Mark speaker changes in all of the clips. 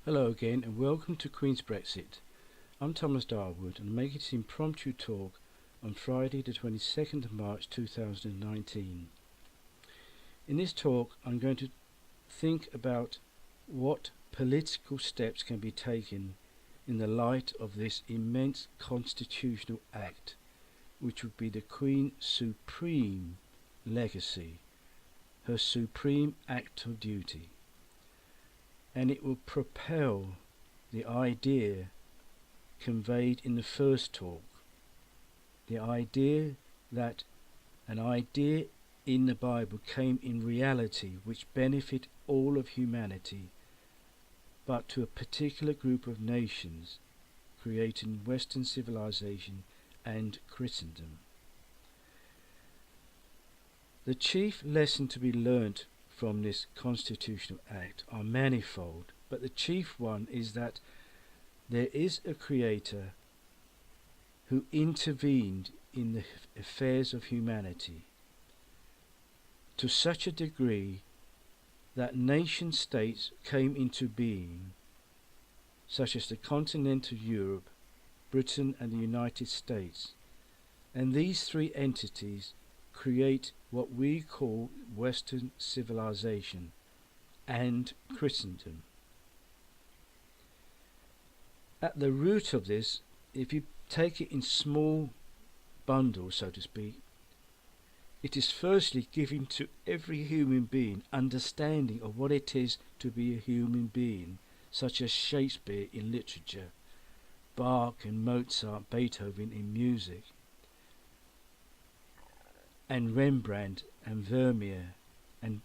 Speaker 1: Hello again and welcome to Queen's Brexit. I'm Thomas Darwood and I'm making this impromptu talk on Friday the 22nd of March 2019. In this talk I'm going to think about what political steps can be taken in the light of this immense constitutional act, which would be the Queen's supreme legacy, her supreme act of duty. And it will propel the idea conveyed in the first talk, the idea that an idea in the Bible came in reality which benefit all of humanity, but to a particular group of nations, creating Western civilization and Christendom. The chief lesson to be learnt from this constitutional act are manifold, but the chief one is that there is a creator who intervened in the affairs of humanity to such a degree that nation states came into being, such as the continental Europe, Britain and the United States, and these three entities create what we call Western civilization and Christendom. At the root of this, if you take it in small bundles, so to speak, it is firstly giving to every human being understanding of what it is to be a human being, such as Shakespeare in literature, Bach and Mozart, Beethoven in music, and Rembrandt and Vermeer and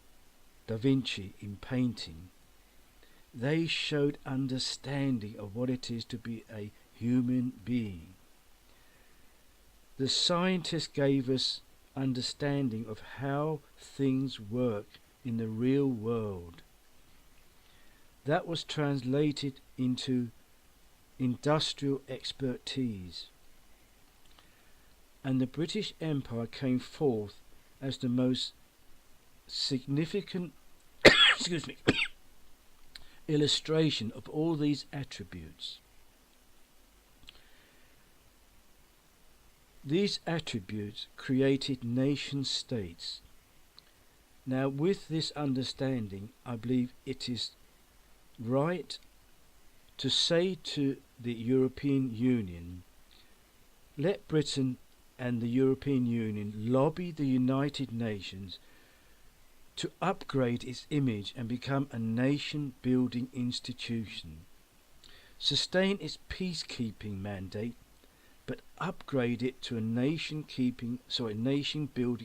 Speaker 1: Da Vinci in painting. They showed understanding of what it is to be a human being. The scientists gave us understanding of how things work in the real world. That was translated into industrial expertise. And the British Empire came forth as the most significant illustration of all these attributes. These attributes created nation states. Now, with this understanding, I believe it is right to say to the European Union, let Britain and the European Union lobby the United Nations to upgrade its image and become a nation-building institution. Sustain its peacekeeping mandate, but upgrade it to a nation-building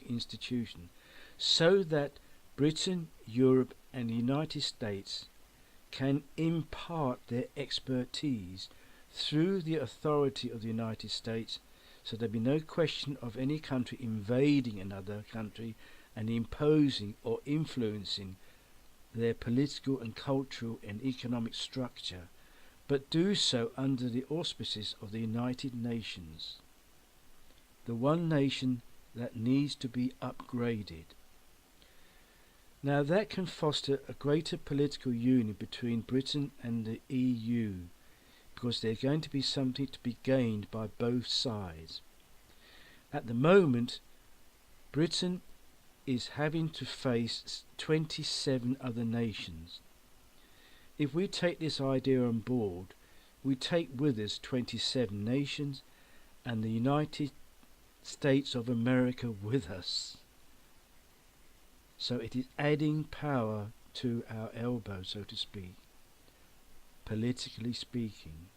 Speaker 1: institution, so that Britain, Europe and the United States can impart their expertise through the authority of the United States, so there be no question of any country invading another country and imposing or influencing their political and cultural and economic structure, but do so under the auspices of the United Nations, the one nation that needs to be upgraded. Now that can foster a greater political union between Britain and the EU, because there's going to be something to be gained by both sides. At the moment, Britain is having to face 27 other nations. If we take this idea on board, we take with us 27 nations and the United States of America with us. So it is adding power to our elbow, so to speak, politically speaking.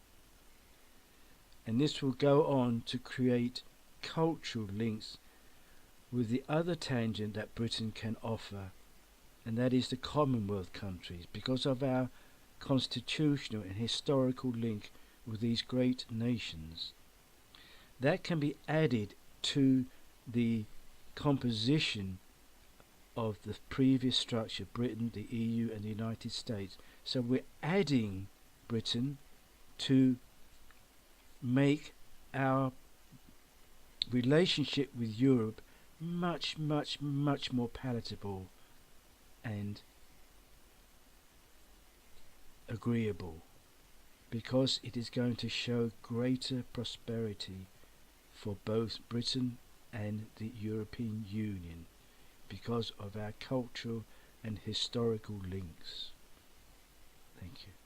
Speaker 1: And this will go on to create cultural links with the other tangent that Britain can offer, and that is the Commonwealth countries, because of our constitutional and historical link with these great nations. That can be added to the composition of the previous structure, Britain, the EU and the United States. So we're adding Britain to make our relationship with Europe much more palatable and agreeable. because it is going to show greater prosperity for both Britain and the European Union because of our cultural and historical links. Thank you.